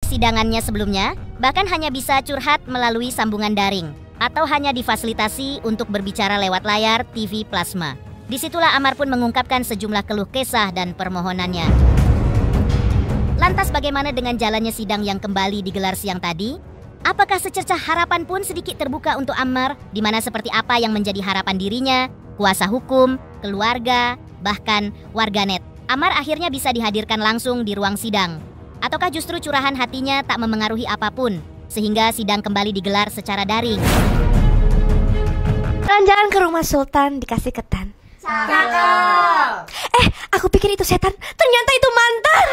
Sidangannya sebelumnya bahkan hanya bisa curhat melalui sambungan daring atau hanya difasilitasi untuk berbicara lewat layar TV plasma. Disitulah Amar pun mengungkapkan sejumlah keluh kesah dan permohonannya. Lantas bagaimana dengan jalannya sidang yang kembali digelar siang tadi? Apakah secercah harapan pun sedikit terbuka untuk Amar, di mana seperti apa yang menjadi harapan dirinya, kuasa hukum, keluarga, bahkan warganet? Amar akhirnya bisa dihadirkan langsung di ruang sidang. Ataukah justru curahan hatinya tak memengaruhi apapun, sehingga sidang kembali digelar secara daring? Jalan-jalan ke rumah Sultan dikasih ketan. Cakep. Aku pikir itu setan, ternyata itu mantan.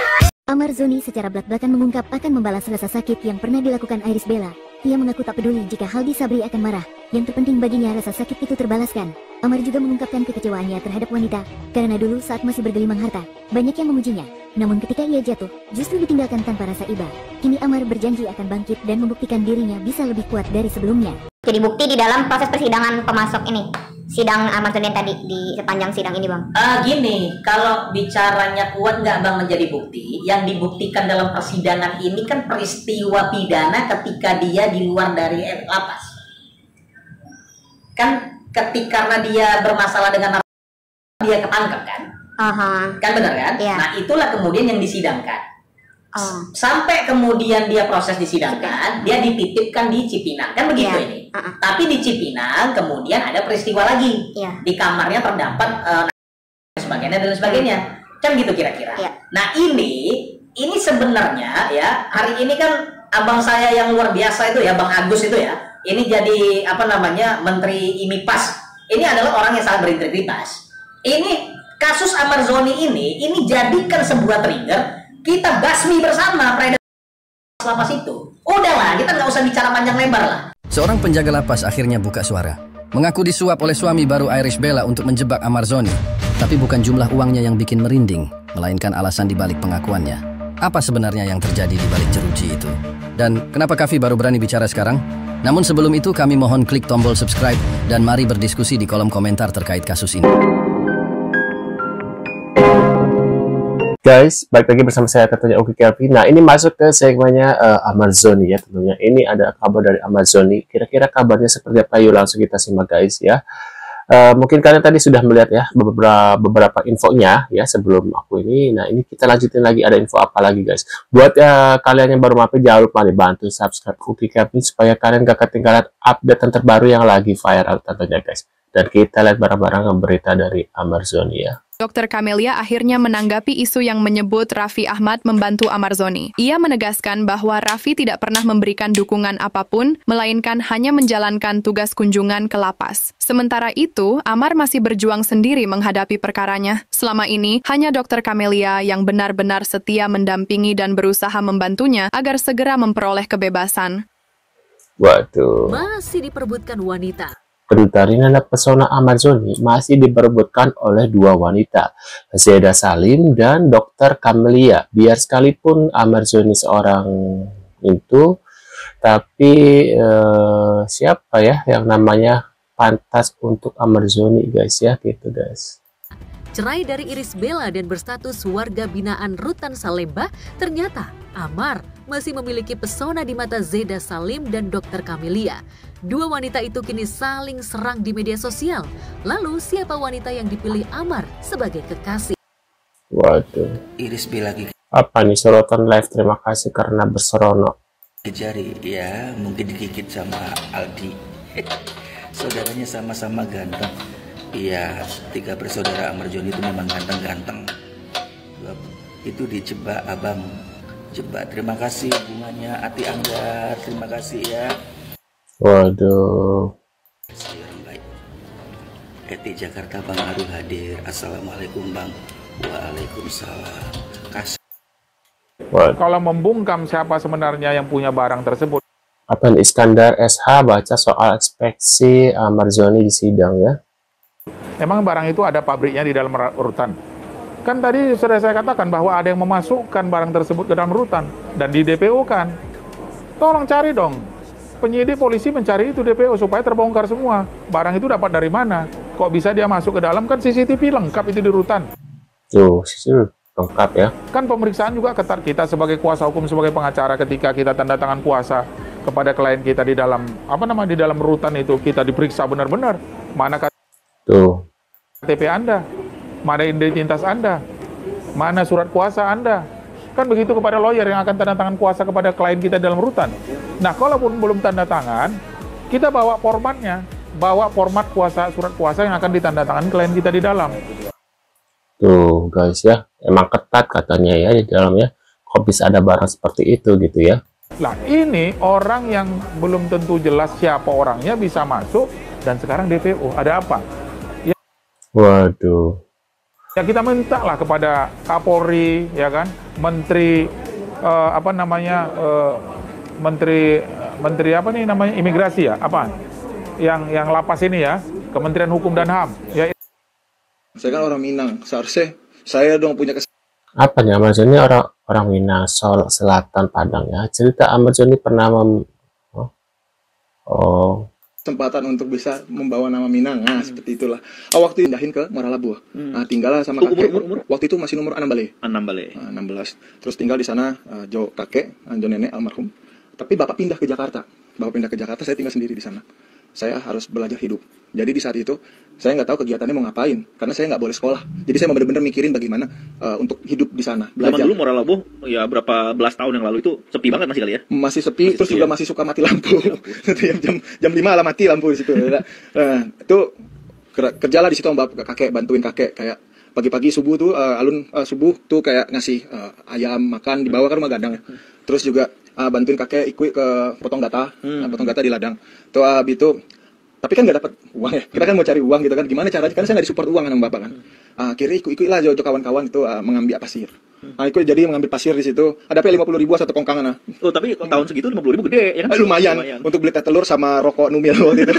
Amar Zoni secara belak-belakan mengungkap akan membalas rasa sakit yang pernah dilakukan Iris Bella. Ia mengaku tak peduli jika Haldi Sabri akan marah. Yang terpenting baginya rasa sakit itu terbalaskan. Amar juga mengungkapkan kekecewaannya terhadap wanita, karena dulu saat masih bergelimang harta, banyak yang memujinya. Namun ketika ia jatuh, justru ditinggalkan tanpa rasa iba. Kini Amar berjanji akan bangkit dan membuktikan dirinya bisa lebih kuat dari sebelumnya. Jadi bukti di dalam proses persidangan pemasok ini, sidang Amar Zoni tadi di sepanjang sidang ini, Bang. Gini, kalau bicaranya kuat nggak Bang menjadi bukti, yang dibuktikan dalam persidangan ini kan peristiwa pidana ketika dia di luar dari lapas. Kan karena dia bermasalah dengan narkoba, dia ketangkep kan? Kan benar kan? Yeah. Nah itulah kemudian yang disidangkan. Sampai kemudian dia proses disidangkan, dia dititipkan di Cipinang, kan begitu ini. Tapi di Cipinang kemudian ada peristiwa lagi, di kamarnya terdapat sebagainya dan sebagainya, kan gitu kira-kira. Nah ini sebenarnya ya, hari ini kan abang saya yang luar biasa itu ya, Bang Agus itu ya, ini jadi apa namanya Menteri IMIPAS. Ini adalah orang yang sangat berintegritas. Ini kasus Amar Zoni ini jadikan sebuah trigger. Kita basmi bersama peredaran lapas itu. Udahlah, kita nggak usah bicara panjang lebar lah. Seorang penjaga lapas akhirnya buka suara. Mengaku disuap oleh suami baru Iris Bella untuk menjebak Amar Zoni. Tapi bukan jumlah uangnya yang bikin merinding, melainkan alasan dibalik pengakuannya. Apa sebenarnya yang terjadi di balik jeruji itu? Dan kenapa Kavi baru berani bicara sekarang? Namun sebelum itu kami mohon klik tombol subscribe dan mari berdiskusi di kolom komentar terkait kasus ini. Guys, balik lagi bersama saya tentunya Oki Kelvin. Nah, ini masuk ke segmennya Amar Zoni ya tentunya. Ini ada kabar dari Amar Zoni. Kira-kira kabarnya seperti apa? Yuk langsung kita simak guys ya. Mungkin kalian tadi sudah melihat ya beberapa infonya ya sebelum aku ini. Nah, ini kita lanjutin lagi, ada info apa lagi guys. Buat kalian yang baru mampir, jangan lupa nih bantu subscribe Oki Kelvin supaya kalian gak ketinggalan update terbaru yang lagi viral tentunya guys. Dan kita lihat bareng-bareng berita dari Amar Zoni ya. Dr. Camelia akhirnya menanggapi isu yang menyebut Raffi Ahmad membantu Amar Zoni. Ia menegaskan bahwa Raffi tidak pernah memberikan dukungan apapun, melainkan hanya menjalankan tugas kunjungan ke lapas. Sementara itu, Amar masih berjuang sendiri menghadapi perkaranya. Selama ini, hanya Dr. Camelia yang benar-benar setia mendampingi dan berusaha membantunya agar segera memperoleh kebebasan. Waduh. Masih diperebutkan wanita. Pentarina pesona Amar Zoni masih diperebutkan oleh dua wanita, Zeda Salim dan Dr. Camelia. Biar sekalipun Amar Zoni seorang itu, tapi siapa ya yang namanya pantas untuk Amar Zoni guys ya, gitu guys. Cerai dari Iris Bella dan berstatus warga binaan Rutan Salemba, ternyata Amar masih memiliki pesona di mata Zeda Salim dan Dr. Camelia. Dua wanita itu kini saling serang di media sosial. Lalu siapa wanita yang dipilih Amar sebagai kekasih? Waduh. Iris Bella apa nih sorotan live? Terima kasih karena berseronok. Jari ya, mungkin digigit sama Aldi. Saudaranya sama-sama ganteng. Iya, tiga bersaudara Amar Zoni itu memang ganteng-ganteng. Itu dijebak abang. Jebak. Terima kasih bunganya Ati Anggar. Terima kasih ya. Waduh. Orang baik. Eti Jakarta Bang Aru hadir. Assalamualaikum Bang. Waalaikumsalam. Kasih. Kalau membungkam siapa sebenarnya yang punya barang tersebut. Apaan Iskandar SH baca soal ekspeksi Amar Zoni di sidang ya. Memang barang itu ada pabriknya di dalam rutan. Kan tadi sudah saya katakan bahwa ada yang memasukkan barang tersebut ke dalam rutan dan di DPO kan. Tolong cari dong. Penyidik polisi mencari itu DPO supaya terbongkar semua. Barang itu dapat dari mana? Kok bisa dia masuk ke dalam? Kan CCTV lengkap itu di rutan. Tuh, lengkap ya. Kan pemeriksaan juga ketat, kita sebagai kuasa hukum, sebagai pengacara, ketika kita tanda tangan kuasa kepada klien kita di dalam di dalam rutan itu, kita diperiksa benar-benar mana KTP Anda, mana identitas Anda, mana surat kuasa Anda. Kan begitu kepada lawyer yang akan tanda tangan kuasa kepada klien kita dalam rutan. Nah, kalaupun belum tanda tangan, kita bawa formatnya, bawa format kuasa, surat kuasa yang akan ditandatangani klien kita di dalam. Tuh guys ya, emang ketat katanya ya di dalamnya. Kok bisa ada barang seperti itu gitu ya? Nah, ini orang yang belum tentu jelas siapa orangnya bisa masuk, dan sekarang DPO. Ada apa? Ya, waduh. Ya kita minta lah kepada Kapolri, ya kan, Menteri Menteri Imigrasi ya, yang lapas ini ya, Kementerian Hukum dan HAM. Ya. Saya kan orang Minang, seharusnya saya dong punya apa nih Amazoni orang Minang, Selatan, Padang ya. Cerita Amazoni pernah kesempatan untuk bisa membawa nama Minang, nah seperti itulah. Waktu itu pindahin ke Maralabuh, nah tinggal sama kakek. Umur? Waktu itu masih umur 16 terus tinggal di sana, jo kakek, jo nenek almarhum. Tapi bapak pindah ke Jakarta, saya tinggal sendiri di sana. Saya harus belajar hidup. Jadi di saat itu saya nggak tahu kegiatannya mau ngapain, karena saya nggak boleh sekolah. Jadi saya benar-benar mikirin bagaimana untuk hidup di sana. Zaman dulu Maralabuh ya berapa belas tahun yang lalu itu sepi banget masih kali ya? Masih sepi, terus juga masih suka mati lampu. jam 5 lah mati lampu di situ. Nah, itu kerjalah di situ sama bapak kakek, bantuin kakek kayak pagi-pagi subuh tuh subuh tuh kayak ngasih ayam makan dibawa ke rumah gadang ya. Terus juga bantuin kakek ikut ke potong gata di ladang. Tuh habis itu, tapi kan nggak dapat uang ya. Kita kan mau cari uang gitu kan. Gimana caranya? Karena saya nggak disupport uang sama bapak kan. Akhirnya ikut lah jauh kawan-kawan itu mengambil pasir. Ikut jadi mengambil pasir di situ. Ada 50.000 satu kongkangan. Oh tapi tahun segitu 50.000 gede ya kan? Lumayan untuk beli teh telur sama rokok Numil waktu itu.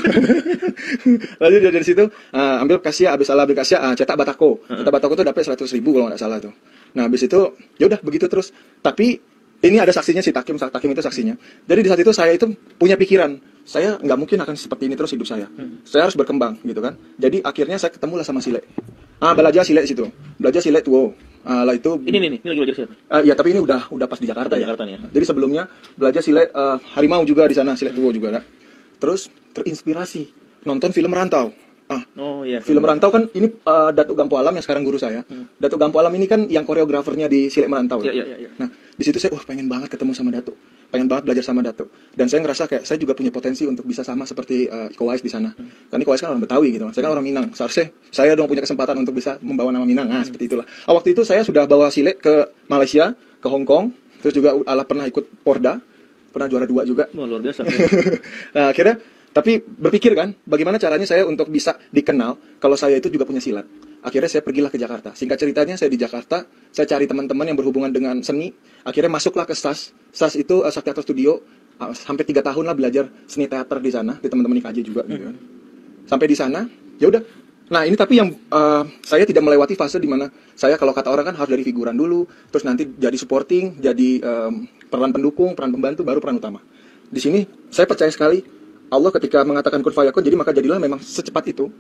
Lalu dari situ ambil kasia, habis salah ambil kasia, cetak batako. Cetak batako tuh dapat 100.000 kalau nggak salah tuh. Nah habis itu ya udah begitu terus. Tapi ini ada saksinya si Takim itu saksinya. Jadi di saat itu saya itu punya pikiran, saya nggak mungkin akan seperti ini terus hidup saya. Saya harus berkembang gitu kan. Jadi akhirnya saya ketemulah sama Sile. Belajar Sile di situ. Belajar Sile tuh. Lah itu ini lagi belajar Sile. Ya tapi ini udah pas di Jakarta ya. Jadi sebelumnya belajar Sile Harimau juga di sana, Sile tuh juga kan. Terus terinspirasi nonton film Rantau. Film Rantau kan ini Datuk Gampo Alam yang sekarang guru saya. Datuk Gampo Alam ini kan yang koreografernya di Sile Merantau. Nah, di situ saya pengen banget ketemu sama Datuk. Pengen banget belajar sama Datuk. Dan saya ngerasa kayak saya juga punya potensi untuk bisa sama seperti Iko Wais di sana. Kan Iko Wais kan orang Betawi gitu. Saya kan orang Minang. Seharusnya saya dong punya kesempatan untuk bisa membawa nama Minang. Nah, seperti itulah. Waktu itu saya sudah bawa Sile ke Malaysia, ke Hong Kong, terus juga pernah ikut Porda, pernah juara 2 juga. Luar biasa. Nah, akhirnya tapi berpikir kan, bagaimana caranya saya untuk bisa dikenal kalau saya itu juga punya silat. Akhirnya saya pergilah ke Jakarta. Singkat ceritanya saya di Jakarta, saya cari teman-teman yang berhubungan dengan seni. Akhirnya masuklah ke SAS. SAS itu Sakti Teater Studio. Sampai 3 tahun lah belajar seni teater di sana, di teman-teman IKJ juga. Gitu kan. Sampai di sana, ya udah. Nah ini tapi yang saya tidak melewati fase di mana saya kalau kata orang kan harus dari figuran dulu, terus nanti jadi supporting, jadi peran pendukung, peran pembantu, baru peran utama. Di sini saya percaya sekali Allah ketika mengatakan kun fayakun, jadi maka jadilah memang secepat itu.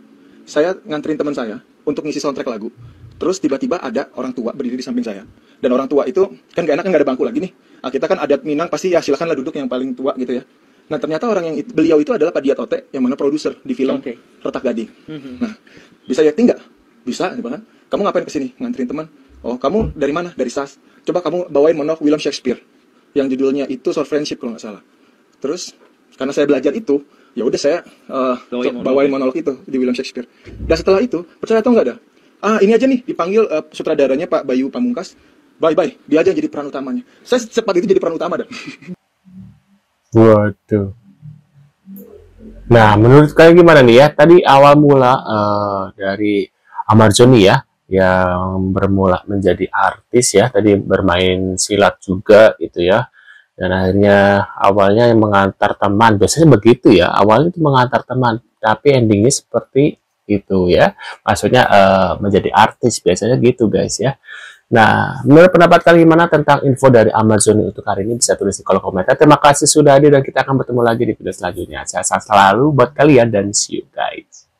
Saya nganterin teman saya untuk ngisi soundtrack lagu. Terus tiba-tiba ada orang tua berdiri di samping saya. Dan orang tua itu kan gak enak kan gak ada bangku lagi nih. Kita kan adat Minang pasti ya silakanlah duduk yang paling tua gitu ya. Nah ternyata beliau itu adalah Pak Diat Ote yang mana produser di film Retak Gading. Nah bisa yakti nggak? Bisa, kan? Kamu ngapain kesini? Nganterin teman. Oh kamu dari mana? Dari SAS. Coba kamu bawain monolog William Shakespeare yang judulnya itu Short Friendship kalau nggak salah. Terus karena saya belajar itu, ya udah saya bawain monolog itu di William Shakespeare. Dan setelah itu, percaya atau enggak ada? Ini aja nih dipanggil sutradaranya Pak Bayu Pamungkas. Bye, dia aja jadi peran utamanya. Saya secepat itu jadi peran utama dah. Waduh. Nah, menurut kalian gimana nih ya? Tadi awal mula dari Amar Zoni ya, yang bermula menjadi artis ya, tadi bermain silat juga gitu ya. Dan akhirnya awalnya yang mengantar teman, biasanya begitu ya, awalnya itu mengantar teman, tapi endingnya seperti itu ya, maksudnya menjadi artis, biasanya gitu guys ya. Nah, menurut pendapat kalian gimana tentang info dari Amar Zoni untuk hari ini? Bisa tulis di kolom komentar. Terima kasih sudah hadir dan kita akan bertemu lagi di video selanjutnya. Sehat selalu buat kalian dan see you guys.